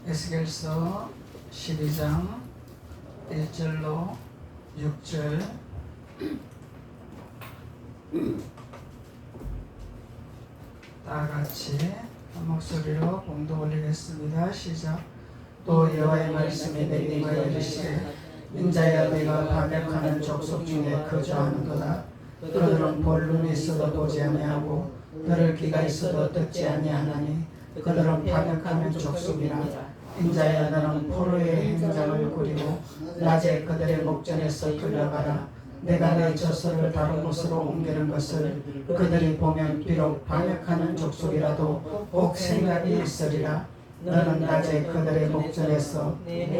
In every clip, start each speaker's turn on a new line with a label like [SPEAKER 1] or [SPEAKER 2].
[SPEAKER 1] 에스겔서 12장 1절로 6절. 다같이 한 목소리로 봉독 올리겠습니다. 시작. 또 여호와의 말씀이 내게 임하여 이르시되 인자야 네가 반역하는 족속 중에 거주하는도다. 그들은 볼 눈이 있어도 보지 아니하고 들을 귀가 있어도 듣지 아니하나니 그들은 반역하는 족속이라. 인자야 너는 포로의 행장을 꾸리고 낮에 그들의 목전에서 끌려가라. 내가 내 저서를 다른 곳으로 옮기는 것을 그들이 보면 비록 반역하는 족속이라도 꼭 생각이 있으리라. 너는 낮에 그들의 목전에서 내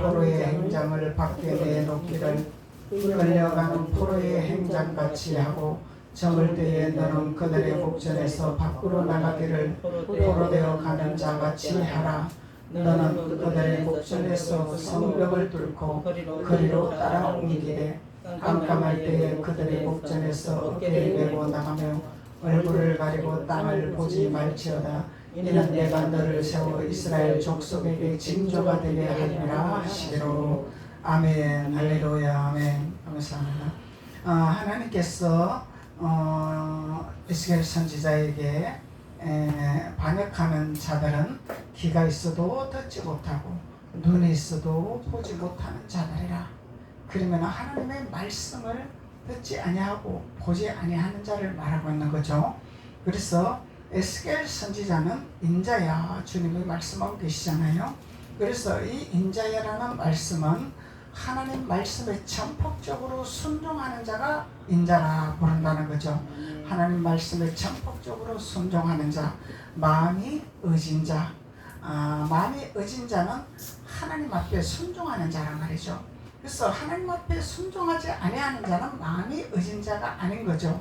[SPEAKER 1] 포로의 행장을 밖에 내놓기를 끌려가는 포로의 행장같이 하고 저물 때에 너는 그들의 목전에서 밖으로 나가기를 포로되어 가는 자같이 하라. 너는 그들의 목전에서 성벽을 뚫고 거리로 따라 옮기되 깜깜할 때에 그들의 목전에서 어깨를 메고 나가며 얼굴을 가리고 땅을 보지 말지어다. 이는 내가 너를 세워 이스라엘 족속에게 징조가 되게 하리라 하시기로. 아멘. 할렐루야. 아멘. 감사합니다. 하나님께서 에스겔 선지자에게 반역하는 자들은 귀가 있어도 듣지 못하고 눈이 있어도 보지 못하는 자들이라. 그러면 하나님의 말씀을 듣지 아니하고 보지 아니하는 자를 말하고 있는 거죠. 그래서 에스겔 선지자는 인자야 주님이 말씀하고 계시잖아요. 그래서 이 인자야라는 말씀은 하나님 말씀에 전폭적으로 순종하는 자가 인자라 부른다는 거죠. 하나님 말씀에 전폭적으로 순종하는 자, 마음이 의진 자. 마음이 의진 자는 하나님 앞에 순종하는 자란 말이죠. 그래서 하나님 앞에 순종하지 아니하는 자는 마음이 의진 자가 아닌 거죠.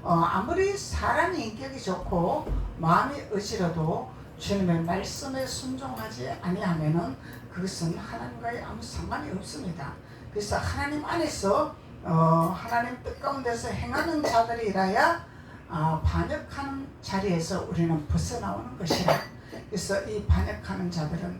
[SPEAKER 1] 아무리 사람이 인격이 좋고 마음이 의지라도 주님의 말씀에 순종하지 아니하면은 그것은 하나님과의 아무 상관이 없습니다. 그래서 하나님 안에서 하나님 뜻 가운데서 행하는 자들이라야 반역하는 자리에서 우리는 벗어나오는 것이라. 그래서 이 반역하는 자들은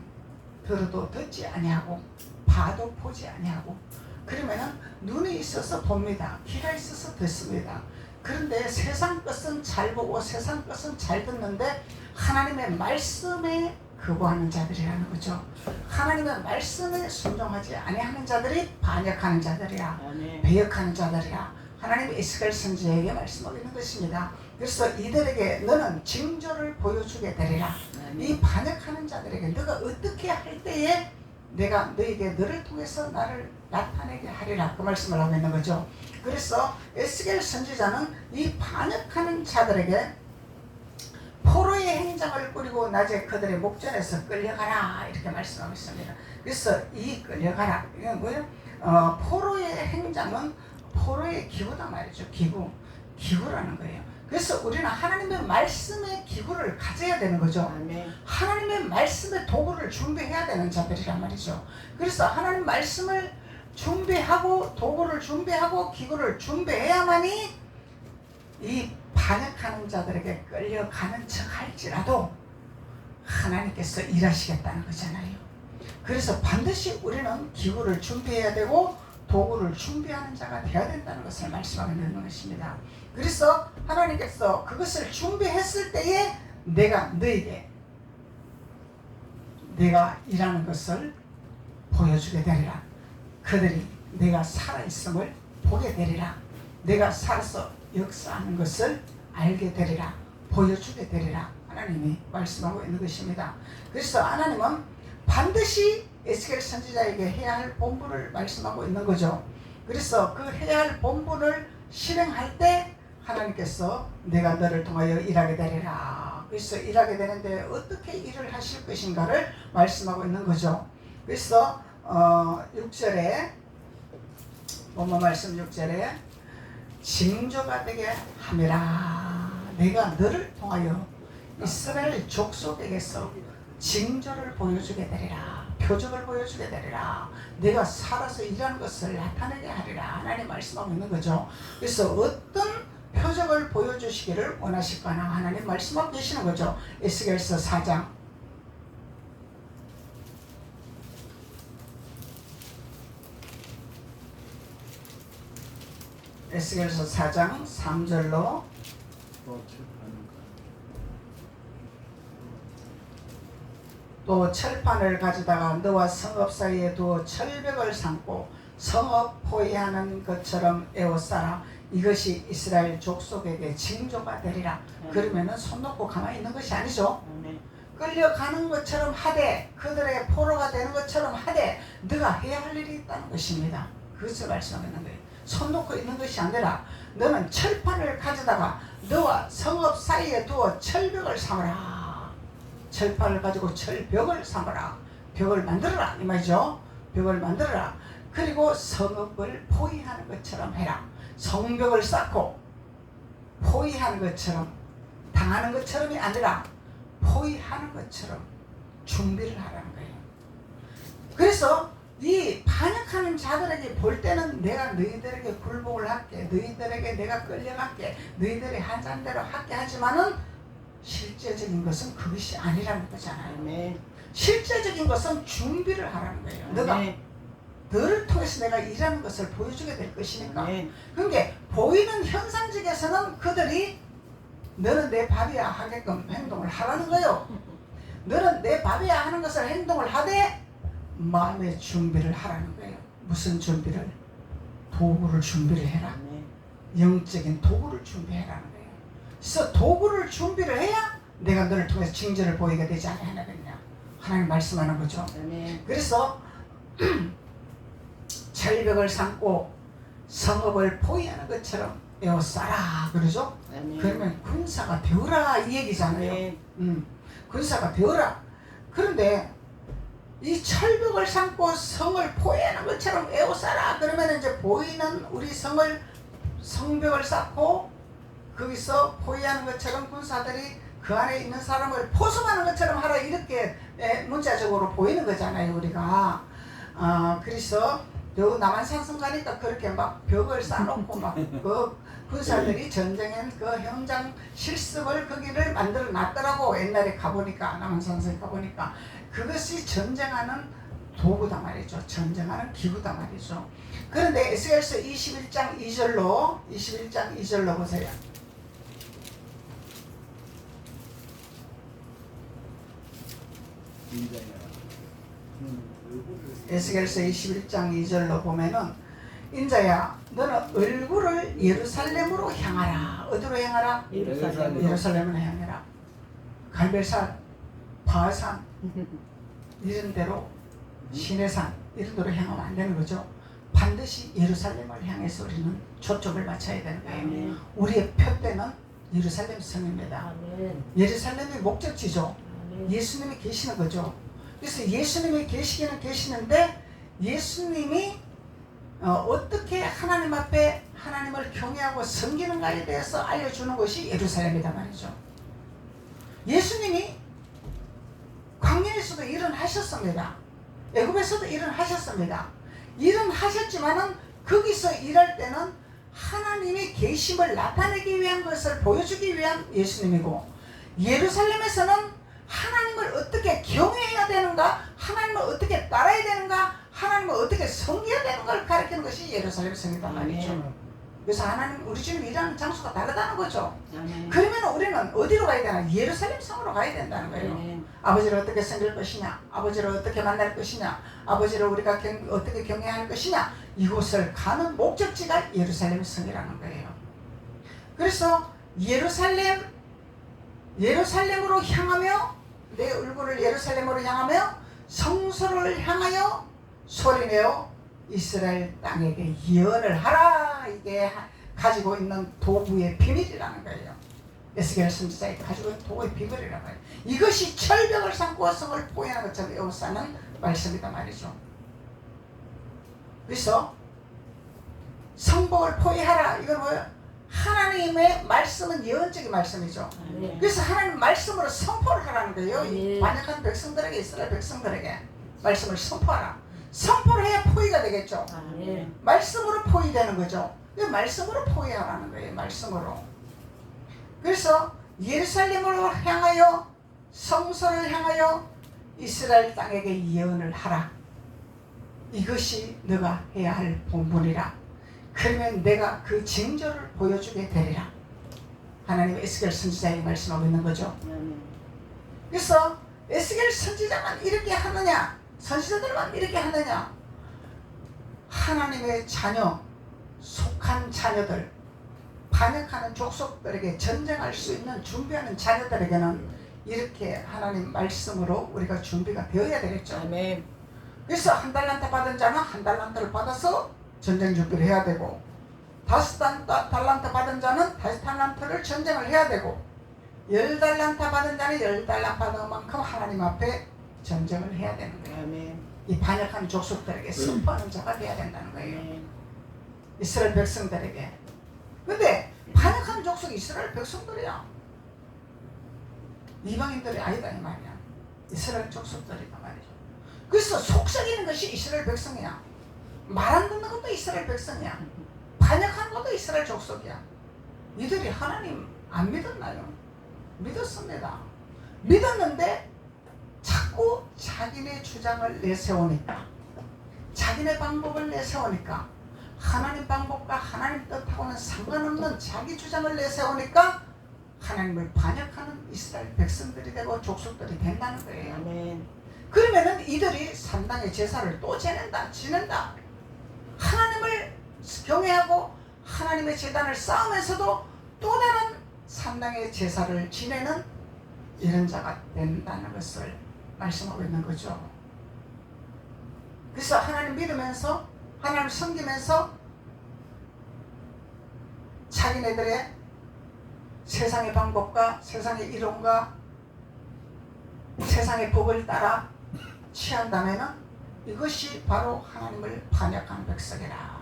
[SPEAKER 1] 들어도 듣지 아니하고 봐도 보지 아니하고, 그러면은 눈이 있어서 봅니다. 귀가 있어서 듣습니다. 그런데 세상 것은 잘 보고 세상 것은 잘 듣는데 하나님의 말씀에 거부하는 자들이라는 거죠. 하나님의 말씀에 순종하지 아니하는 자들이 반역하는 자들이라, 배역하는 자들이라 하나님이 에스겔 선지자에게 말씀하고 있는 것입니다. 그래서 이들에게 너는 징조를 보여주게 되리라. 이 반역하는 자들에게 너가 어떻게 할 때에 내가 너에게 너를 통해서 나를 나타내게 하리라, 그 말씀을 하고 있는 거죠. 그래서 에스겔 선지자는 이 반역하는 자들에게 포로의 행장을 꾸리고 낮에 그들의 목전에서 끌려가라 이렇게 말씀하고 있습니다. 그래서 이 끌려가라, 이건 뭐예요? 포로의 행장은 포로의 기구다 말이죠. 기구라는 거예요. 그래서 우리는 하나님의 말씀의 기구를 가져야 되는 거죠. 하나님의 말씀의 도구를 준비해야 되는 자들이란 말이죠. 그래서 하나님 말씀을 준비하고 도구를 준비하고 기구를 준비해야만이 이 반역하는 자들에게 끌려가는 척 할지라도 하나님께서 일하시겠다는 거잖아요. 그래서 반드시 우리는 기구를 준비해야 되고 도구를 준비하는 자가 되어야 된다는 것을 말씀하고 있는 것입니다. 그래서 하나님께서 그것을 준비했을 때에 내가 너에게 내가 일하는 것을 보여주게 되리라. 그들이 내가 살아있음을 보게 되리라. 내가 살아서 역사하는 것을 알게 되리라. 보여주게 되리라. 하나님이 말씀하고 있는 것입니다. 그래서 하나님은 반드시 에스겔 선지자에게 해야 할 본분을 말씀하고 있는 거죠. 그래서 그 해야 할 본분을 실행할 때 하나님께서 내가 너를 통하여 일하게 되리라. 그래서 일하게 되는데 어떻게 일을 하실 것인가를 말씀하고 있는 거죠. 그래서 6절에 본문 말씀 6절에 징조가 되게 함이라. 내가 너를 통하여 이스라엘 족속에게서 징조를 보여주게 되리라. 표적을 보여주게 되리라. 내가 살아서 일하는 것을 나타내게 하리라. 하나님 말씀하고 있는 거죠. 그래서 어떤 표적을 보여주시기를 원하실까나 하나님 말씀하고 계시는 거죠. 에스겔서 4장 에스겔서 4장 3절로 또 철판을 가져다가 너와 성읍 사이에 두어 철벽을 삼고 성읍 포위하는 것처럼 에워싸라. 이것이 이스라엘 족속에게 징조가 되리라. 그러면은 손 놓고 가만히 있는 것이 아니죠. 끌려가는 것처럼 하되 그들에게 포로가 되는 것처럼 하되 네가 해야 할 일이 있다는 것입니다. 그것을 말씀하는 거예요. 손 놓고 있는 것이 아니라 너는 철판을 가져다가 너와 성읍 사이에 두어 철벽을 삼으라. 철판을 가지고 철벽을 삼으라. 벽을 만들어라 이 말이죠. 벽을 만들어라. 그리고 성읍을 포위하는 것처럼 해라. 성벽을 쌓고 포위하는 것처럼 당하는 것처럼이 아니라 포위하는 것처럼 준비를 하라는 거예요. 그래서 이 반역하는 자들에게 볼 때는 내가 너희들에게 굴복을 할게, 너희들에게 내가 끌려갈게, 너희들이 하자는 대로 할게 하지만은 실제적인 것은 그것이 아니라는 거잖아요. 네. 실제적인 것은 준비를 하라는 거예요. 너가 너를 통해서 내가 일하는 것을 보여주게 될 것이니까. 네. 그러니까 보이는 현상직에서는 그들이 너는 내 밥이야 하게끔 행동을 하라는 거예요. 너는 내 밥이야 하는 것을 행동을 하되 마음의 준비를 하라는 거예요. 무슨 준비를? 도구를 준비를 해라. 영적인 도구를 준비해라는 거예요. 그래서 도구를 준비를 해야 내가 너를 통해서 징조를 보이게 되지 않겠냐. 하나님 말씀하는 거죠. 그래서 철벽을 삼고 성읍을 포위하는 것처럼 에워싸라 그러죠. 그러면 군사가 되어라 이 얘기잖아요. 군사가 되어라. 그런데 이 철벽을 삼고 성을 포위하는 것처럼 에워싸라 그러면 이제 보이는 우리 성벽을 쌓고 거기서 포위하는 것처럼 군사들이 그 안에 있는 사람을 포섭하는 것처럼 하라 이렇게 문자적으로 보이는 거잖아요 우리가. 그래서 요 남한산성 가니까 그렇게 막 벽을 쌓아놓고 막 그 군사들이 전쟁엔 그 현장 실습을 거기를 만들어 놨더라고. 옛날에 가보니까 남한산성에 가보니까 그것이 전쟁하는 도구다 말이죠. 전쟁하는 기구다 말이죠. 그런데 에스겔서 21장 2절로 보세요. 에스겔서 21장 2절로 보면은 인자야 너는 얼굴을 예루살렘으로 향하라. 어디로 향하라? 예루살렘으로 향하라. 갈멜산, 바산 이런 데로 시내산 이런 데로 향하면 안 되는 거죠. 반드시 예루살렘을 향해서 우리는 초점을 맞춰야 되는 거예요. 우리의 표대는 예루살렘 성입니다. 예루살렘이 목적지죠. 예수님이 계시는 거죠. 그래서 예수님이 계시기는 계시는데 예수님이 어떻게 하나님 앞에 하나님을 경외하고 섬기는가에 대해서 알려주는 것이 예루살렘이다 말이죠. 예수님이 광야에서도 일은 하셨습니다. 애굽에서도 일은 하셨습니다. 일은 하셨지만은 거기서 일할 때는 하나님의 계심을 나타내기 위한 것을 보여주기 위한 예수님이고, 예루살렘에서는 하나님을 어떻게 경외해야 되는가, 하나님을 어떻게 따라야 되는가, 하나님을 어떻게 섬겨야 되는 걸 가르치는 것이 예루살렘 성이다 말이죠. 그래서 하나님 우리 주님 일하는 장소가 다르다는 거죠. 그러면 우리는 어디로 가야 되나? 예루살렘 성으로 가야 된다는 거예요. 아버지를 어떻게 섬길 것이냐, 아버지를 어떻게 만날 것이냐, 아버지를 우리가 어떻게 경외할 것이냐, 이곳을 가는 목적지가 예루살렘 성이라는 거예요. 그래서 예루살렘으로 향하며, 내 얼굴을 예루살렘으로 향하며 성소를 향하여 소리내어 이스라엘 땅에게 예언을 하라. 이게 가지고 있는 도구의 비밀이라는 거예요. 에스겔 선지자가 가지고 있는 도구의 비밀이라고 해요. 이것이 철벽을 삼고 성을 포위하는 것처럼 에워싸는 말씀이다 말이죠. 그래서 성벽을 포위하라. 이건 뭐예요? 하나님의 말씀은 예언적인 말씀이죠. 그래서 하나님 말씀으로 선포를 하라는 거예요. 이 반역한 백성들에게, 이스라엘 백성들에게 말씀을 선포하라. 선포를 해야 포위가 되겠죠. 말씀으로 포위되는 거죠. 말씀으로 포위하라는 거예요. 말씀으로. 그래서 예루살렘으로 향하여, 성소를 향하여 이스라엘 땅에게 예언을 하라. 이것이 너가 해야 할 본분이라. 그러면 내가 그 징조를 보여주게 되리라. 하나님 에스겔 선지자에게 말씀하고 있는 거죠. 그래서 에스겔 선지자만 이렇게 하느냐, 선지자들만 이렇게 하느냐, 하나님의 자녀, 속한 자녀들, 반역하는 족속들에게 전쟁할 수 있는 준비하는 자녀들에게는 이렇게 하나님 말씀으로 우리가 준비가 되어야 되겠죠.
[SPEAKER 2] 아멘.
[SPEAKER 1] 그래서 한 달란트 받은 자는 한 달란트를 받아서 전쟁 준비를 해야 되고, 5달란트 받은 자는 5달란트를 전쟁을 해야 되고, 10달란트 받은 자는 10달란트 받은 만큼 하나님 앞에 전쟁을 해야 되는 거예요.
[SPEAKER 2] 아멘.
[SPEAKER 1] 이 반역하는 족속들에게 선포하는 자가 돼야 된다는 거예요. 이스라엘 백성들에게. 근데 반역하는 족속이 이스라엘 백성들이야. 이방인들이 아니다 이 말이야. 이스라엘 족속들이다 말이죠. 그래서 속삭이는 것이 이스라엘 백성이야. 말 안 듣는 것도 이스라엘 백성이야. 반역하는 것도 이스라엘 족속이야. 이들이 하나님 안 믿었나요? 믿었습니다. 믿었는데 자꾸 자기네 주장을 내세우니까, 자기네 방법을 내세우니까, 하나님 방법과 하나님 뜻하고는 상관없는 자기 주장을 내세우니까 하나님을 반역하는 이스라엘 백성들이 되고 족속들이 된다는 거예요.
[SPEAKER 2] 아멘.
[SPEAKER 1] 그러면은 이들이 산당의 제사를 또 지낸다. 하나님을 경외하고 하나님의 제단을 쌓으면서도 또 다른 산당의 제사를 지내는 이런 자가 된다는 것을 말씀하고 있는 거죠. 그래서 하나님 믿으면서, 하나님을 섬기면서 자기네들의 세상의 방법과 세상의 이론과 세상의 법을 따라 취한다면 이것이 바로 하나님을 반역하는 백성이라.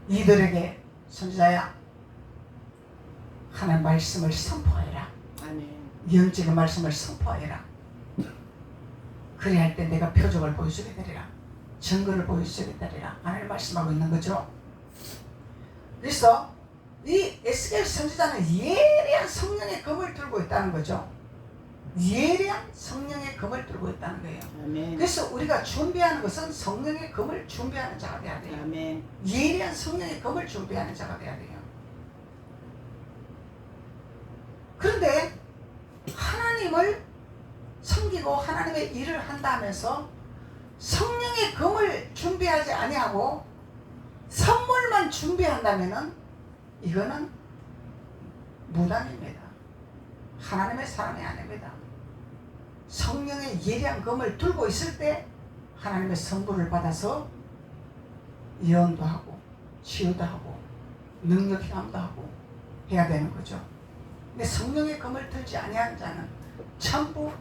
[SPEAKER 1] 이들에게 선지자야, 하나님 말씀을 선포하라.
[SPEAKER 2] 아멘.
[SPEAKER 1] 영적인 말씀을 선포하라. 그리할 때 내가 표적을 보여주게 되리라. 증거를 보여주게 되리라. 하나님 말씀하고 있는 거죠. 그래서 이 에스겔 선지자는 예리한 성령의 검을 들고 있다는 거죠. 예리한 성령의 검을 들고 있다는 거예요.
[SPEAKER 2] 아멘.
[SPEAKER 1] 그래서 우리가 준비하는 것은 성령의 검을 준비하는 자가 돼야 돼요.
[SPEAKER 2] 아멘.
[SPEAKER 1] 예리한 성령의 검을 준비하는 자가 돼야 돼요. 그런데 하나님을 섬기고 하나님의 일을 한다 하면서 성령의 검을 준비하지 아니하고 선물만 준비한다면은 이거는 무당입니다. 하나님의 사람이 아닙니다. 성령의 예리한 검을 들고 있을 때 하나님의 선물을 받아서 예언도 하고 치유도 하고 능력 행함도 하고 해야 되는 거죠. 근데 성령의 검을 들지 아니한 자는 전부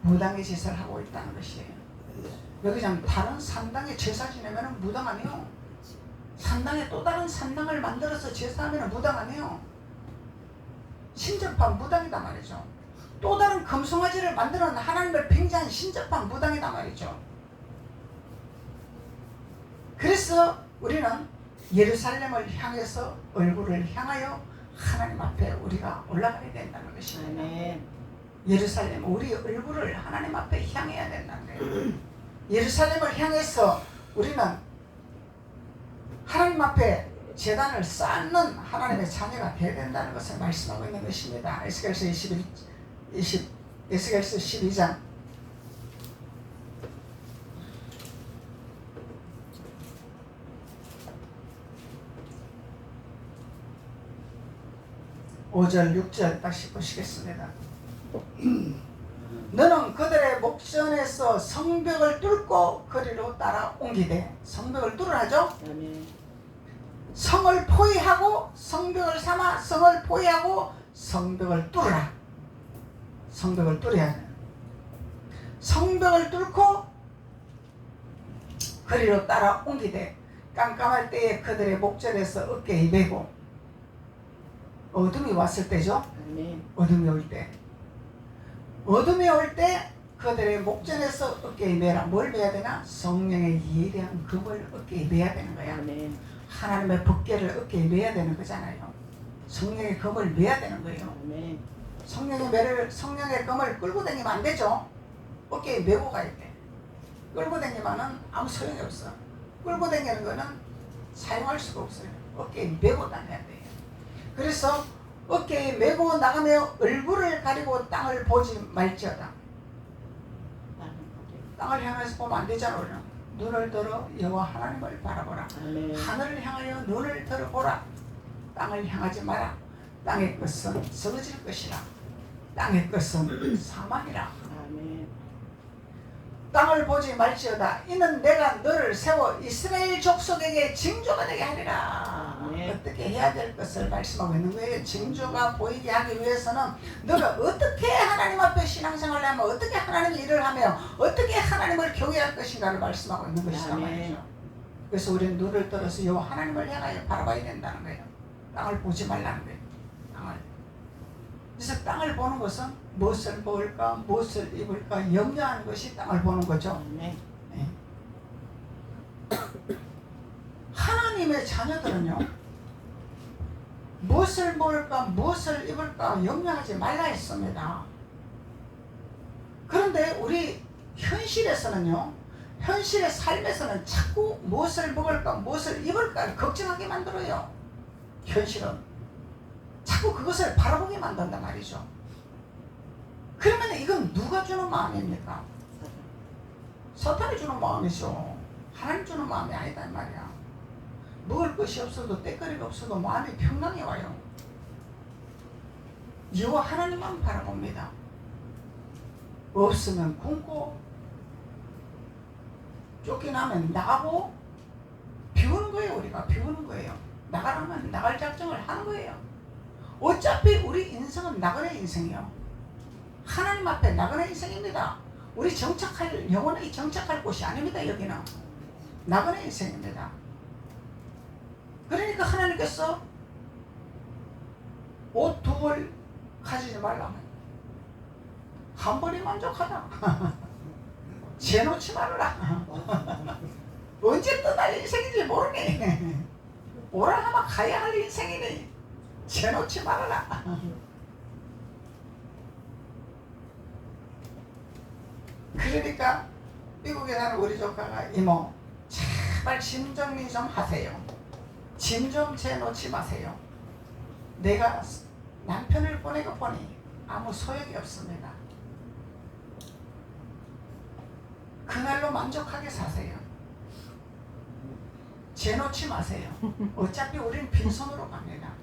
[SPEAKER 1] 무당의 제사를 하고 있다는 것이에요. 여기 좀 다른 산당의 제사 지내면 무당 아니요. 산당에 또 다른 산당을 만들어서 제사하면 무당 아니요. 신접한 무당이다 말이죠. 또 다른 금송아지를 만들어 하나님을 빙자한 신접한 무당이다 말이죠. 그래서 우리는 예루살렘을 향해서 얼굴을 향하여 하나님 앞에 우리가 올라가야 된다는 것입니다.
[SPEAKER 2] 아멘.
[SPEAKER 1] 예루살렘, 우리 얼굴을 하나님 앞에 향해야 된다는 거예요. 예루살렘을 향해서 우리는 하나님 앞에 제단을 쌓는 하나님의 자녀가 되어야 된다는 것을 말씀하고 있는 것입니다. 에스겔서 12장 5절 6절 다시 보시겠습니다. 너는 그들의 목전에서 성벽을 뚫고 거리로 따라 옮기되, 성벽을 뚫으라죠.
[SPEAKER 2] 아멘.
[SPEAKER 1] 성을 포위하고 성벽을 삼아 성을 포위하고 성벽을 뚫으라. 성벽을 뚫어야 돼. 성벽을 뚫고 거리로 따라 옮기되 깜깜할 때에 그들의 목전에서 어깨에 메고, 어둠이 왔을 때죠.
[SPEAKER 2] 아멘.
[SPEAKER 1] 어둠이 올 때, 어둠이 올 때 그들의 목전에서 어깨에 메라. 뭘 메야 되나? 성령의 예리한 금을 어깨에 메야 되는 거야.
[SPEAKER 2] 아멘.
[SPEAKER 1] 하나님의 법궤를 어깨에 메야 되는 거잖아요. 성령의 검을 메야 되는 거예요.
[SPEAKER 2] 아멘.
[SPEAKER 1] 성령의 검을 끌고 다니면 안 되죠. 어깨에 메고 가야 돼. 끌고 다니면은 아무 소용이 없어. 끌고 다니는 거는 사용할 수가 없어요. 어깨에 메고 다녀야 돼요. 그래서 어깨에 메고 나가며 얼굴을 가리고 땅을 보지 말지어다. 땅을 향해서 보면 안 되잖아. 우리는 눈을 들어 여호와 하나님을 바라보라. 하늘을 향하여 눈을 들어 보라. 땅을 향하지 마라. 땅의 것은 썩어질 것이라. 땅의 것은 사망이라. 땅을 보지 말지어다. 이는 내가 너를 세워 이스라엘 족속에게 징조가 되게 하리라. 어떻게 해야 될 것을 말씀하고 있는 거예요. 징조가 보이게 하기 위해서는 너가 어떻게 하나님 앞에 신앙생활을 하며 어떻게 하나님의 일을 하며 어떻게 하나님을 경외할 것인가를 말씀하고 있는 것이란 말이죠. 그래서 우리는 눈을 들어서 요 하나님을 향하여 바라봐야 된다는 거예요. 땅을 보지 말라는 거예요. 땅을. 그래서 땅을 보는 것은 무엇을 먹을까, 무엇을 입을까 염려하는 것이 땅을 보는 거죠. 네. 하나님의 자녀들은요, 무엇을 먹을까, 무엇을 입을까 염려하지 말라 했습니다. 그런데 우리 현실에서는요, 현실의 삶에서는 자꾸 무엇을 먹을까, 무엇을 입을까 걱정하게 만들어요. 현실은 자꾸 그것을 바라보게 만든단 말이죠. 그러면 이건 누가 주는 마음입니까? 사탄이 주는 마음이죠. 하나님 주는 마음이 아니다 이 말이야. 먹을 것이 없어도 때거리가 없어도 마음이 평강해 와요. 여호와 하나님만 바라봅니다. 없으면 굶고 쫓겨나면 나가고 비우는 거예요. 우리가 비우는 거예요. 나가라면 나갈 작정을 하는 거예요. 어차피 우리 인생은 나그네 인생이에요. 하나님 앞에 나그네 인생입니다. 우리 정착할 영원히 정착할 곳이 아닙니다. 여기는 나그네 인생입니다. 그러니까 하나님께서 옷 2벌 가지지 말라면 한 벌이 만족하다. 재놓지 말라. 언제 떠날 인생인지 모르네. 오라 하면 가야 할 인생이니 재놓지 말아라. 그러니까 미국에 사는 우리 조카가 이모 제발 짐 정리 좀 하세요. 짐 좀 재놓지 마세요. 내가 남편을 보내고 보니 아무 소용이 없습니다. 그날로 만족하게 사세요. 재놓지 마세요. 어차피 우리는 빈손으로 갑니다.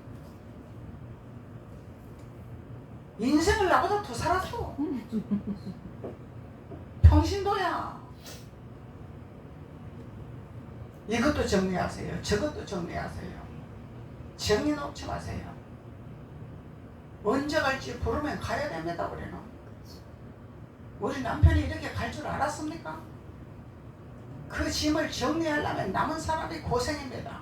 [SPEAKER 1] 인생을 나보다 더 살았어. 평신도야. 이것도 정리하세요. 저것도 정리하세요. 정리 놓지 마세요. 언제 갈지 부르면 가야 됩니다. 우리는. 우리 남편이 이렇게 갈 줄 알았습니까? 그 짐을 정리하려면 남은 사람이 고생입니다.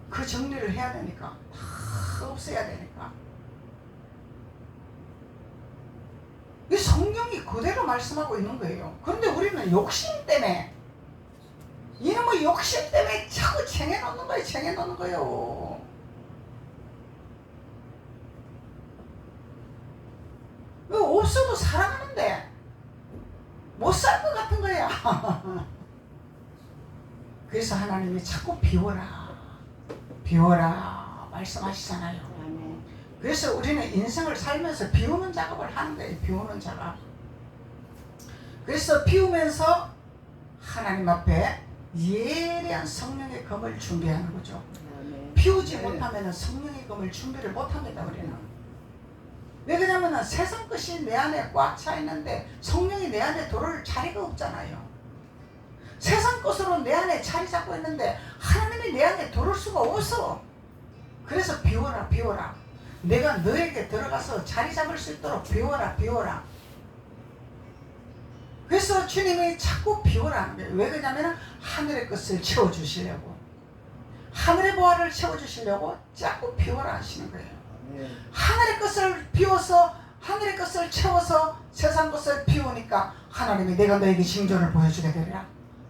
[SPEAKER 1] 그 정리를 해야 되니까. 다 없애야 되니까. 이 성경이 그대로 말씀하고 있는 거예요. 그런데 우리는 욕심 때문에 이놈의 욕심 때문에 자꾸 쟁여놓는 거예요. 쟁여놓는 거예요. 없어도 살아가는데 못 살 것 같은 거야. 그래서 하나님이 자꾸 비워라 비워라 말씀하시잖아요. 그래서 우리는 인생을 살면서 비우는 작업을 하는 거예요. 비우는 작업. 그래서 비우면서 하나님 앞에 예리한 성령의 검을 준비하는 거죠. 비우지 못하면 성령의 검을 준비를 못합니다. 우리는. 왜 그러냐면 세상 것이 내 안에 꽉 차 있는데 성령이 내 안에 들어올 자리가 없잖아요. 세상 것으로 내 안에 자리 잡고 있는데 하나님이 내 안에 들어올 수가 없어. 그래서 비워라 비워라. 내가 너에게 들어가서 자리 잡을 수 있도록 비워라 비워라. 그래서 주님이 자꾸 비워라는 거예요. 왜 그러냐면 하늘의 것을 채워주시려고, 하늘의 보화를 채워주시려고 자꾸 비워라 하시는 거예요. 하늘의 것을 비워서 하늘의 것을 채워서 세상 것을 비우니까 하나님이 내가 너에게 징조를 보여주게 되리라.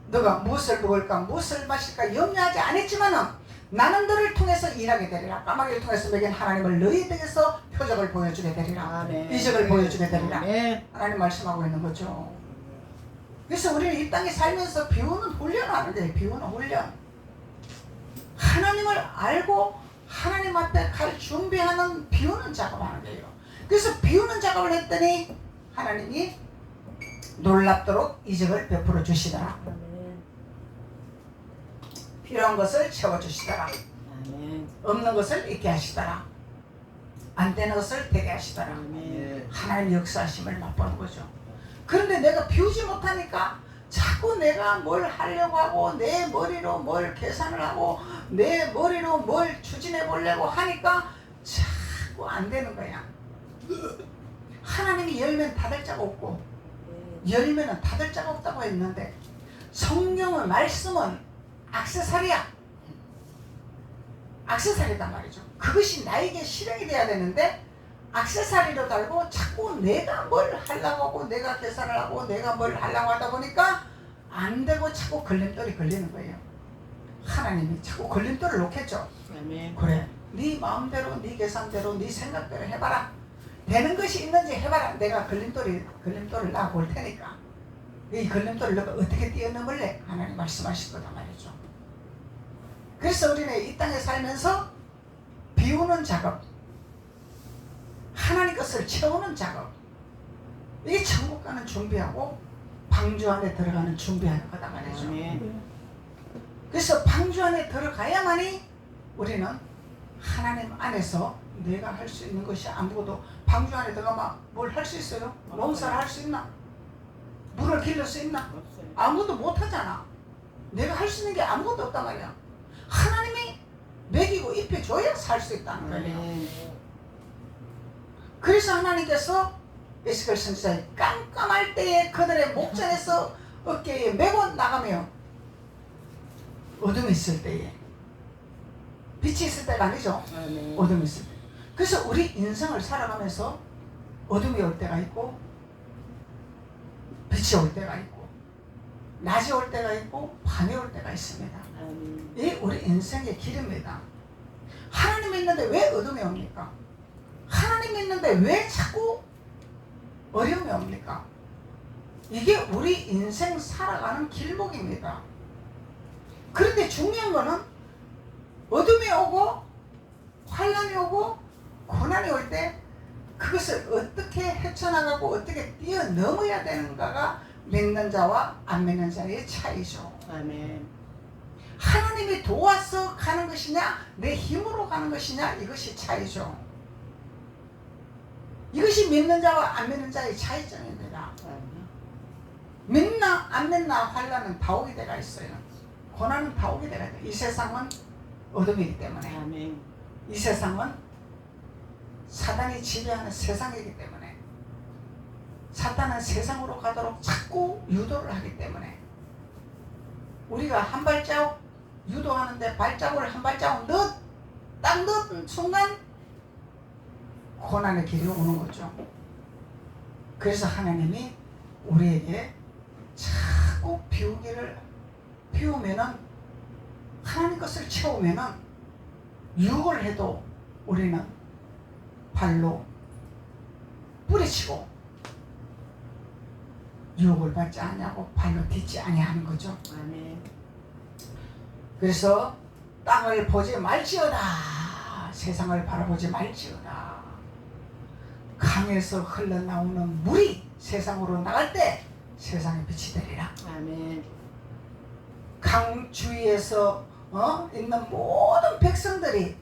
[SPEAKER 1] 너가 무엇을 먹을까 무엇을 마실까 염려하지 않았지만은 나는 너를 통해서 일하게 되리라. 까마귀를 통해서 먹인 하나님을 너희 등에서 표적을 보여주게 되리라. 이적을 보여주게 되리라. 하나님 말씀하고 있는 거죠. 그래서 우리는 이 땅에 살면서 비우는 훈련을 하는 거예요. 비우는 훈련. 하나님을 알고 하나님 앞에 갈 준비하는 비우는 작업을 하는 거예요. 그래서 비우는 작업을 했더니 하나님이 놀랍도록 이적을 베풀어 주시더라. 필요한 것을 채워주시더라. 없는 것을 있게 하시더라. 안 되는 것을 되게 하시더라. 하나님의 역사하심을 맛보는 거죠. 그런데 내가 비우지 못하니까 자꾸 내가 뭘 하려고 하고 내 머리로 뭘 계산을 하고 내 머리로 뭘 추진해 보려고 하니까 자꾸 안 되는 거야. 하나님이 열면 닫을 자가 없고 열면은 닫을 자가 없다고 했는데 성경의 말씀은 액세서리야. 액세서리단 말이죠. 그것이 나에게 실행이 돼야 되는데 액세서리로 달고 자꾸 내가 뭘 하려고 하고 내가 계산을 하고 내가 뭘 하려고 하다 보니까 안 되고 자꾸 걸림돌이 걸리는 거예요. 하나님이 자꾸 걸림돌을 놓겠죠. 그래, 네 마음대로 네 계산대로 네 생각대로 해봐라. 되는 것이 있는지 해봐라. 내가 걸림돌을 놔볼 테니까 이 걸림돌을 너가 어떻게 뛰어넘을래? 하나님 말씀하실 거다 말이죠. 그래서 우리는 이 땅에 살면서 비우는 작업, 하나님 것을 채우는 작업, 이게 천국 가는 준비하고 방주 안에 들어가는 준비하는 거다 말이죠. 그래서 방주 안에 들어가야만이 우리는 하나님 안에서 내가 할 수 있는 것이 아무것도, 방주 안에 들어가면 뭘 할 수 있어요? 농사를 할 수 있나? 물을 길를 수 있나? 아무것도 못하잖아. 내가 할 수 있는 게 아무것도 없단 말이야. 하나님이 먹이고 입혀줘야 살 수 있다는 거예요. 그래서 하나님께서 에스겔 선지자의 깜깜할 때에 그들의 목전에서 어깨에 메고 나가며 어둠이 있을 때에, 빛이 있을 때가 아니죠. 어둠이 있을 때. 그래서 우리 인생을 살아가면서 어둠이 올 때가 있고 빛이 올 때가 있고 낮이 올 때가 있고 밤이 올 때가 있습니다. 이 우리 인생의 길입니다. 하나님 믿는데 왜 어둠이 옵니까? 하나님 믿는데 왜 자꾸 어려움이 옵니까? 이게 우리 인생 살아가는 길목입니다. 그런데 중요한 거는 어둠이 오고 환난이 오고 고난이 올 때 그것을 어떻게 헤쳐나가고 어떻게 뛰어넘어야 되는가가 믿는 자와 안 믿는 자의 차이죠.
[SPEAKER 2] 아멘.
[SPEAKER 1] 하나님이 도와서 가는 것이냐 내 힘으로 가는 것이냐, 이것이 차이죠. 이것이 믿는 자와 안 믿는 자의 차이점입니다. 믿나 안 믿나 환난은 다 오게 돼가 있어요. 고난은 다 오게 돼가 있어요. 이 세상은 어둠이기 때문에.
[SPEAKER 2] 아멘.
[SPEAKER 1] 이 세상은 사단이 지배하는 세상이기 때문에, 사탄은 세상으로 가도록 자꾸 유도를 하기 때문에 우리가 한 발자국 유도하는데 발자국을 한 발자국 딱 넣은 순간 고난의 길이 오는 거죠. 그래서 하나님이 우리에게 자꾸 비우면은, 하나님 것을 채우면은 유혹을 해도 우리는 발로 뿌리치고 유혹을 받지 않냐고 발로 딛지 아니하는 거죠.
[SPEAKER 2] 아멘.
[SPEAKER 1] 그래서 땅을 보지 말지어다, 세상을 바라보지 말지어다. 강에서 흘러나오는 물이 세상으로 나갈 때 세상에 빛이 되리라.
[SPEAKER 2] 아멘.
[SPEAKER 1] 강 주위에서 있는 모든 백성들이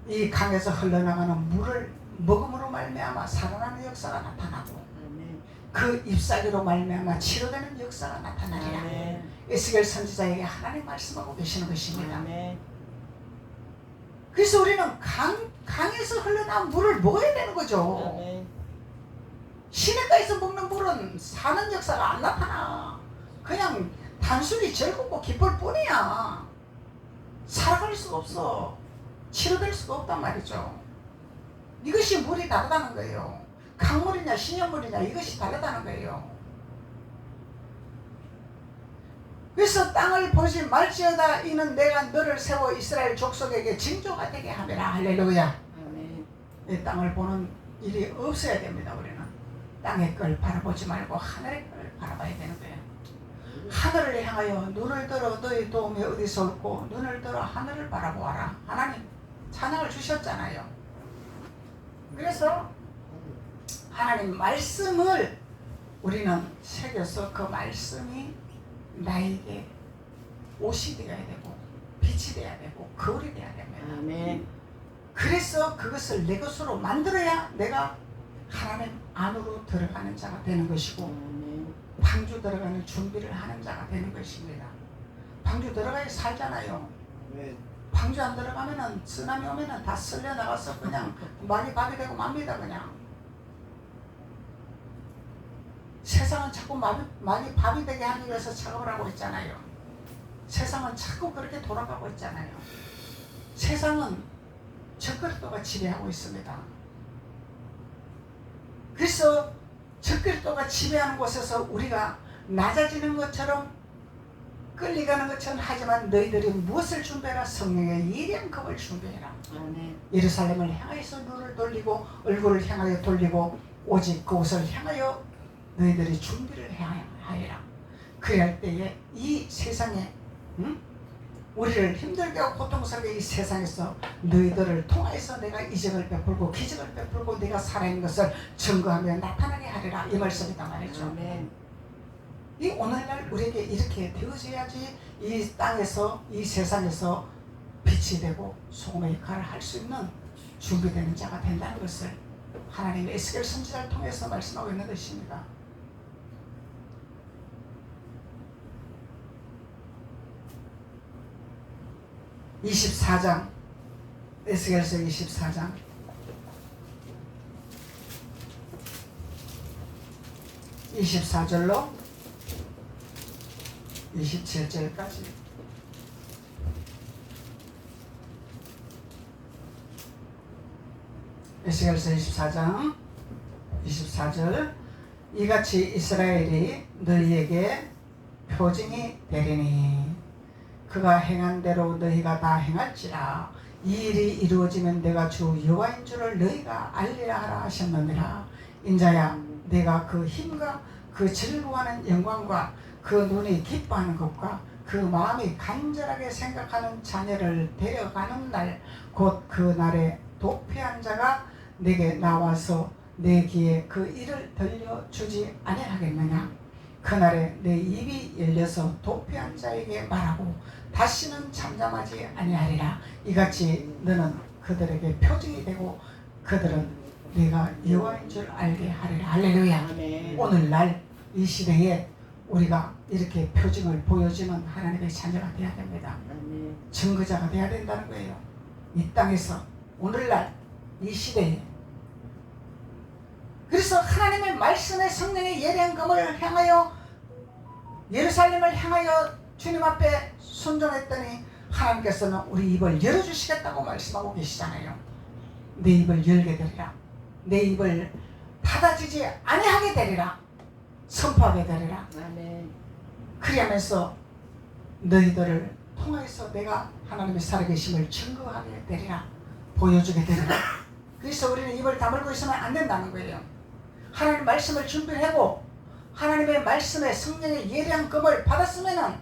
[SPEAKER 1] 이 강에서 흘러나가는 물을 먹음으로 말미암아 살아나는 역사가 나타나고,
[SPEAKER 2] 아멘.
[SPEAKER 1] 그 잎사귀로 말미암아 치료되는 역사가 나타나리라.
[SPEAKER 2] 아멘.
[SPEAKER 1] 에스겔 선지자에게 하나님 말씀하고 계시는 것입니다.
[SPEAKER 2] 아멘.
[SPEAKER 1] 그래서 우리는 강에서 흘러나온 물을 먹어야 되는 거죠.
[SPEAKER 2] 아멘.
[SPEAKER 1] 시냇가에서 먹는 물은 사는 역사가 안 나타나. 그냥 단순히 즐겁고 기쁠 뿐이야. 살아갈 수가 없어. 치료될 수가 없단 말이죠. 이것이 물이 다르다는 거예요. 강물이냐 신연물이냐 이것이 다르다는 거예요. 그래서 땅을 보지 말지어다, 이는 내가 너를 세워 이스라엘 족속에게 징조가 되게 함이라. 할렐루야.
[SPEAKER 2] 아멘.
[SPEAKER 1] 이 땅을 보는 일이 없어야 됩니다. 우리는 땅의 걸 바라보지 말고 하늘의 걸 바라봐야 되는 거예요. 하늘을 향하여 눈을 들어 너희 도움이 어디서 올고 눈을 들어 하늘을 바라보아라. 하나님 찬양을 주셨잖아요. 그래서 하나님 말씀을 우리는 새겨서 그 말씀이 나에게 옷이 되어야 되고 빛이 되어야 되고 거울이 되어야 됩니다.
[SPEAKER 2] 아멘.
[SPEAKER 1] 그래서 그것을 내 것으로 만들어야 내가 하나님 안으로 들어가는 자가 되는 것이고
[SPEAKER 2] 아멘.
[SPEAKER 1] 방주 들어가는 준비를 하는 자가 되는 것입니다. 방주 들어가야 살잖아요. 방주 안 들어가면은 쓰나미 오면은 다 쓸려 나가서 그냥 많이 밥이 되고 맙니다. 그냥 세상은 자꾸 많이 밥이 되게 하기 위해서 작업을 하고 있잖아요. 세상은 자꾸 그렇게 돌아가고 있잖아요. 세상은 적그리스도가 지배하고 있습니다. 그래서 적그리스도가 지배하는 곳에서 우리가 낮아지는 것처럼 끌려가는 것처럼 하지만 너희들이 무엇을 준비해라? 성령의 예령급을 준비해라.
[SPEAKER 2] 아멘.
[SPEAKER 1] 예루살렘을 향해서 눈을 돌리고 얼굴을 향하여 돌리고 오직 그곳을 향하여 너희들이 준비를 하여라. 그럴 때에 이 세상에 우리를 힘들게 하고 고통스럽게 이 세상에서 너희들을 통해서 내가 이적을 베풀고 기적을 베풀고 내가 살아있는 것을 증거하며 나타나게 하리라. 이 말씀이다 말이죠.
[SPEAKER 2] 아멘.
[SPEAKER 1] 이 오늘날 우리에게 이렇게 되어져야지 이 땅에서 이 세상에서 빛이 되고 소금의 역할을 할 수 있는 준비되는 자가 된다는 것을 하나님의 에스겔 선지자를 통해서 말씀하고 있는 것입니다. (24장) 에스겔서 24장 24절로 27절까지 에스겔서 24장 24절 이같이 이스라엘이 너희에게 표징이 되리니 그가 행한 대로 너희가 다 행할지라. 이 일이 이루어지면 내가 주 여호와인 줄을 너희가 알리라 하라 하셨느니라. 인자야 내가 그 힘과 그 즐거워하는 영광과 그 눈이 기뻐하는 것과 그 마음이 간절하게 생각하는 자녀를 데려가는 날 곧 그 날에 도피한 자가 내게 나와서 내 귀에 그 일을 들려주지 아니하겠느냐. 그날에 내 입이 열려서 도피한 자에게 말하고 다시는 잠잠하지 아니하리라. 이같이 너는 그들에게 표징이 되고 그들은 네가 여호와인 줄 알게 하리라. 할렐루야.
[SPEAKER 2] 아멘.
[SPEAKER 1] 오늘날 이 시대에 우리가 이렇게 표징을 보여주는 하나님의 자녀가 되어야 됩니다.
[SPEAKER 2] 아멘.
[SPEAKER 1] 증거자가 되어야 된다는 거예요. 이 땅에서 오늘날 이 시대에. 그래서 하나님의 말씀의 성령의 예령감을 향하여 예루살렘을 향하여 주님 앞에 순종했더니 하나님께서는 우리 입을 열어주시겠다고 말씀하고 계시잖아요. 내 입을 열게 되리라. 내 입을 닫아지지 아니하게 되리라. 선포하게 되리라.
[SPEAKER 2] 아멘.
[SPEAKER 1] 그리하면서 너희들을 통해서 내가 하나님의 살아계심을 증거하게 되리라. 보여주게 되리라. 그래서 우리는 입을 다물고 있으면 안 된다는 거예요. 하나님 말씀을 준비하고 하나님의 말씀에 성령의 예량금을 받았으면은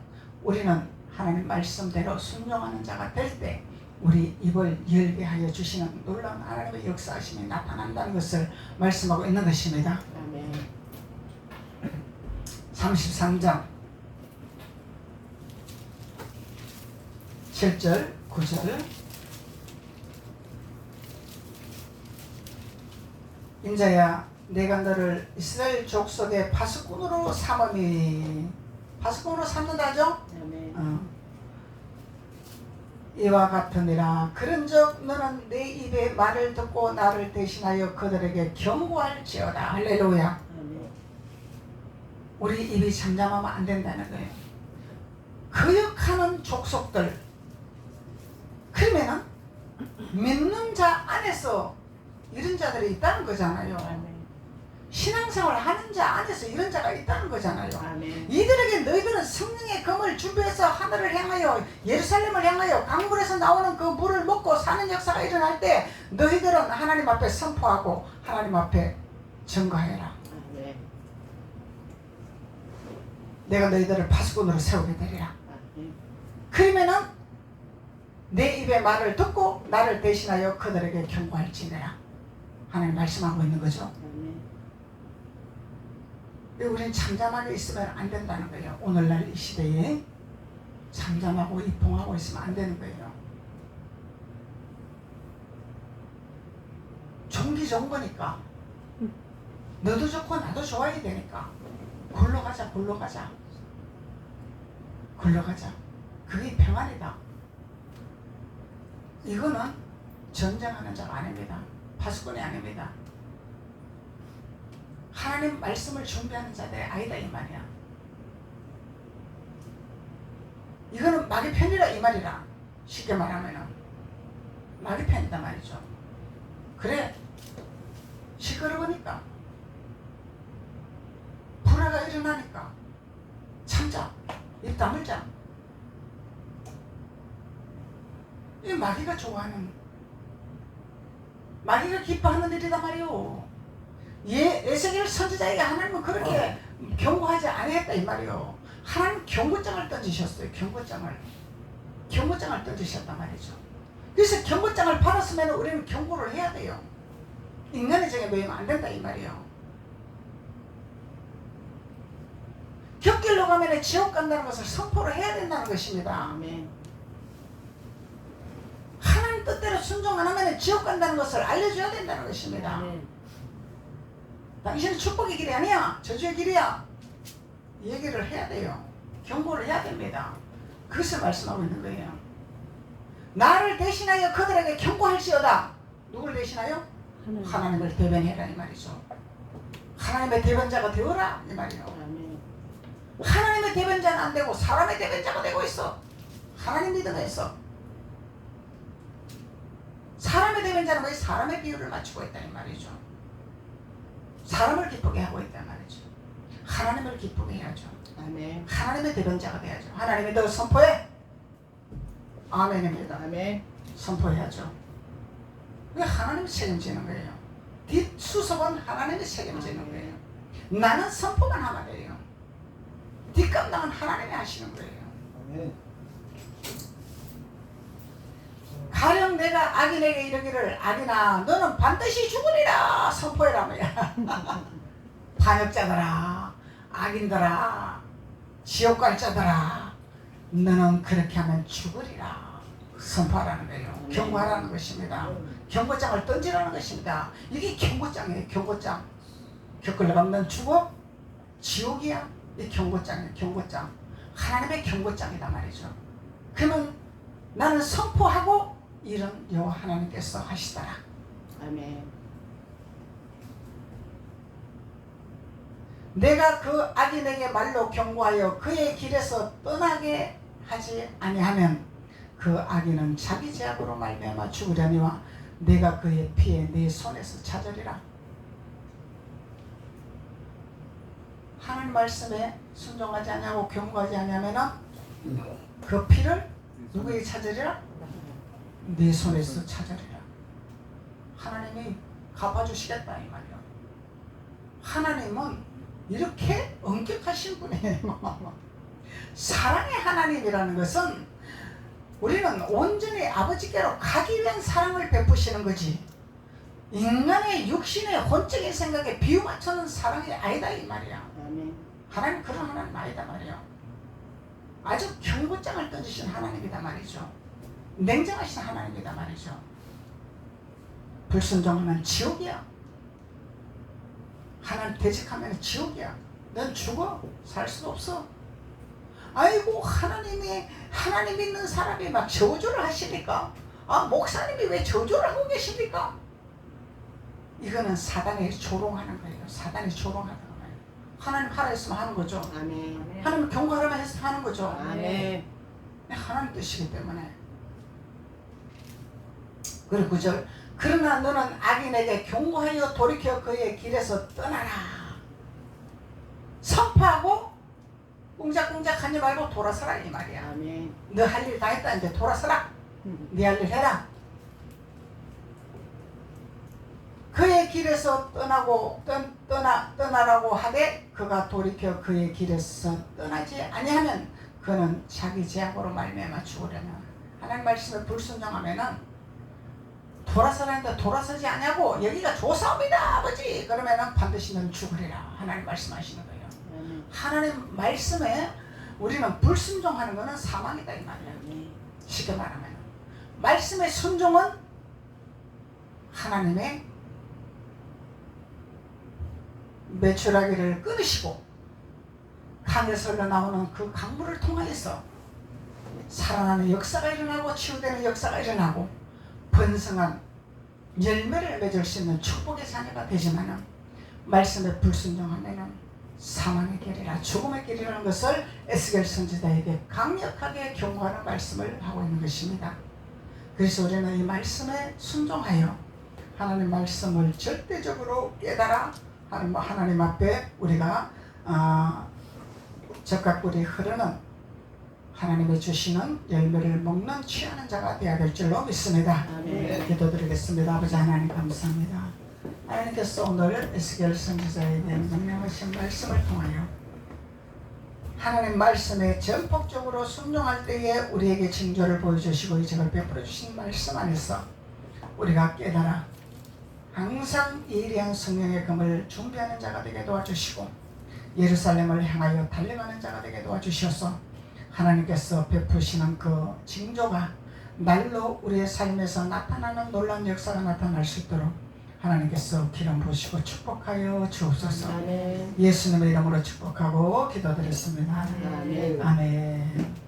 [SPEAKER 1] 우리는 하나님 말씀대로 순종하는 자가 될 때 우리 입을 열게 하여 주시는 놀라운 하나님의 역사하심이 나타난다는 것을 말씀하고 있는 것입니다.
[SPEAKER 2] 아멘.
[SPEAKER 1] 33장 7절 9절 인자야 내가 너를 이스라엘 족속의 파수꾼으로 삼으니 파수꾼으로 삼는다죠?
[SPEAKER 2] 아멘.
[SPEAKER 1] 이와 같으니라. 그런즉 너는 내 입의 말을 듣고 나를 대신하여 그들에게 경고할지어다. 할렐루야.
[SPEAKER 2] 아멘.
[SPEAKER 1] 우리 입이 잠잠하면 안 된다는 거예요. 거역하는 족속들. 그러면은 믿는 자 안에서 이런 자들이 있다는 거잖아요.
[SPEAKER 2] 아멘.
[SPEAKER 1] 신앙생활 하는 자 안에서 이런 자가 있다는 거잖아요.
[SPEAKER 2] 아멘.
[SPEAKER 1] 이들에게 너희들은 성령의 검을 준비해서 하늘을 향하여 예루살렘을 향하여 강물에서 나오는 그 물을 먹고 사는 역사가 일어날 때 너희들은 하나님 앞에 선포하고 하나님 앞에 증거해라.
[SPEAKER 2] 아멘.
[SPEAKER 1] 내가 너희들을 파수꾼으로 세우게 되리라. 그러면은 내 입의 말을 듣고 나를 대신하여 그들에게 경고할지니라. 하나님 말씀하고 있는 거죠. 우리는 잠잠하게 있으면 안 된다는 거예요. 오늘날 이 시대에 잠잠하고 이봉하고 있으면 안 되는 거예요. 종기 좋은 거니까. 너도 좋고 나도 좋아야 되니까. 굴러가자. 그게 평안이다. 이거는 전쟁하는 자가 아닙니다. 파수꾼이 아닙니다. 하나님 말씀을 준비하는 자들이 아니다 이 말이야. 이거는 마귀 편이라 이 말이라. 쉽게 말하면은 마귀 편이다 말이죠. 그래 시끄러우니까 불화가 일어나니까 참자, 입 다물자. 이 마귀가 좋아하는, 마귀가 기뻐하는 일이다 말이오. 에스겔 선지자에게 하나님은 그렇게 경고하지 아니했다 이 말이오. 하나님 경고장을 던지셨어요. 경고장을 던지셨단 말이죠. 그래서 경고장을 받았으면 우리는 경고를 해야 돼요. 인간의 정에 매이면 안 된다 이 말이에요. 곁길로 가면 지옥 간다는 것을 선포를 해야 된다는 것입니다.
[SPEAKER 2] 아멘.
[SPEAKER 1] 하나님 뜻대로 순종 안 하면 지옥 간다는 것을 알려줘야 된다는 것입니다.
[SPEAKER 2] 아멘.
[SPEAKER 1] 당신은 축복의 길이 아니야, 저주의 길이야. 이 얘기를 해야 돼요. 경고를 해야 됩니다. 그것을 말씀하고 있는 거예요. 나를 대신하여 그들에게 경고할지어다. 누구를 대신하여? 하나님을 대변해라 이 말이죠. 하나님의 대변자가 되어라 이 말이에요.
[SPEAKER 2] 아멘.
[SPEAKER 1] 하나님의 대변자는 안 되고 사람의 대변자가 되고 있어. 하나님 믿음에서 사람의 대변자는 왜 사람의 비유를 맞추고 있다 이 말이죠. 사람을 기쁘게 하고 있다 말이죠. 하나님을 기쁘게 해야죠.
[SPEAKER 2] 아멘.
[SPEAKER 1] 하나님의 대변자가 돼야죠. 하나님이 너 선포해. 아멘입니다.
[SPEAKER 2] 아멘.
[SPEAKER 1] 선포해야죠. 그게 하나님이 책임지는 거예요. 뒷수습은 하나님이 책임지는 거예요. 나는 선포만 하면 돼요. 뒷감당은 하나님이 하시는 거예요.
[SPEAKER 3] 아멘.
[SPEAKER 1] 가령 내가 악인에게 이르기를 악인아 너는 반드시 죽으리라 선포해라 뭐야. 반역자들아, 악인들아, 지옥 갈 자들아, 너는 그렇게 하면 죽으리라 선포하라는 거예요. 경고하라는 것입니다. 경고장을 던지라는 것입니다. 이게 경고장이에요. 경고장. 겪으려면 넌 죽어? 지옥이야. 이 경고장이에요. 경고장. 하나님의 경고장이다 말이죠. 그러면 나는 선포하고 이런 여호와 하나님께서 하시더라.
[SPEAKER 2] 아멘.
[SPEAKER 1] 내가 그 악인에게 말로 경고하여 그의 길에서 떠나게 하지 아니하면 그 악인은 자기 죄악으로 말미암아 죽으려니와 내가 그의 피에 내 손에서 찾으리라. 하나님 말씀에 순종하지 아니하고 경고하지 아니하면 그 피를 누구에게 찾으리라? 네 손에서 찾으리라. 하나님이 갚아주시겠다 이 말이야. 하나님은 이렇게 엄격하신 분이에요. 사랑의 하나님이라는 것은 우리는 온전히 아버지께로 가기 위한 사랑을 베푸시는 거지, 인간의 육신의 혼적인 생각에 비유 맞추는 사랑이 아니다 이 말이야.
[SPEAKER 2] 아멘.
[SPEAKER 1] 하나님 그런 하나님 아니다 말이야. 아주 경고장을 던지신 하나님이다 말이죠. 냉정하신 하나님이다 말이죠. 불순종하면 지옥이야. 하나님 대적하면 지옥이야. 넌 죽어. 살 수도 없어. 아이고 하나님 믿는 사람이 막 저주를 하시니까, 아 목사님이 왜 저주를 하고 계십니까? 이거는 사단이 조롱하는 거예요. 사단이 조롱하는 거예요. 하나님 하라 했으면 하는 거죠.
[SPEAKER 2] 아멘.
[SPEAKER 1] 하나님 경고하라면 해서 하는 거죠.
[SPEAKER 2] 아멘.
[SPEAKER 1] 하나님 뜻이기 때문에. 그리고 9절 그러나 너는 악인에게 경고하여 돌이켜 그의 길에서 떠나라. 선포하고 꿍작꿍작 하지 말고 돌아서라 이 말이야.
[SPEAKER 2] 아멘.
[SPEAKER 1] 너 할 일 다 했다. 이제 돌아서라. 네 할 일 해라. 그의 길에서 떠나라고 하되 그가 돌이켜 그의 길에서 떠나지 아니하면 그는 자기 죄악으로 말미암아 죽으려나. 하나님 말씀에 불순종하면은 돌아서라는데 돌아서지 않냐고 여기가 조사옵니다 아버지 그러면은 반드시 넌 죽으리라 하나님 말씀하시는 거예요. 하나님 말씀에 우리는 불순종하는 거는 사망이다 이 말이에요. 쉽게 말하면 말씀의 순종은 하나님의 메추라기를 끊으시고 강에서 흘러나오는 그 강물을 통하여서 살아나는 역사가 일어나고 치유되는 역사가 일어나고 번성한 열매를 맺을 수 있는 축복의 자녀가 되지만은 말씀에 불순종하면은 사망의 길이라 죽음의 길이라는 것을 에스겔 선지자에게 강력하게 경고하는 말씀을 하고 있는 것입니다. 그래서 우리는 이 말씀에 순종하여 하나님 말씀을 절대적으로 깨달아 하나님 앞에 우리가 적과 꿀이 흐르는 하나님이 주시는 열매를 먹는 취하는 자가 되어야 될 줄로 믿습니다.
[SPEAKER 2] 아멘.
[SPEAKER 1] 기도드리겠습니다. 아버지 하나님 감사합니다. 하나님께서 오늘 에스겔 선지자에게 명령하신 말씀을 통하여 하나님 말씀에 전폭적으로 순종할 때에 우리에게 징조를 보여주시고 이적을 베풀어 주신 말씀 안에서 우리가 깨달아 항상 예리한 성령의 검을 준비하는 자가 되게 도와주시고 예루살렘을 향하여 달려가는 자가 되게 도와주셔서 하나님께서 베푸시는 그 징조가 날로 우리의 삶에서 나타나는 놀라운 역사가 나타날 수 있도록 하나님께서 기름 부으시고 축복하여 주옵소서.
[SPEAKER 2] 아멘.
[SPEAKER 1] 예수님의 이름으로 축복하고 기도드렸습니다.
[SPEAKER 2] 아멘.
[SPEAKER 1] 아멘.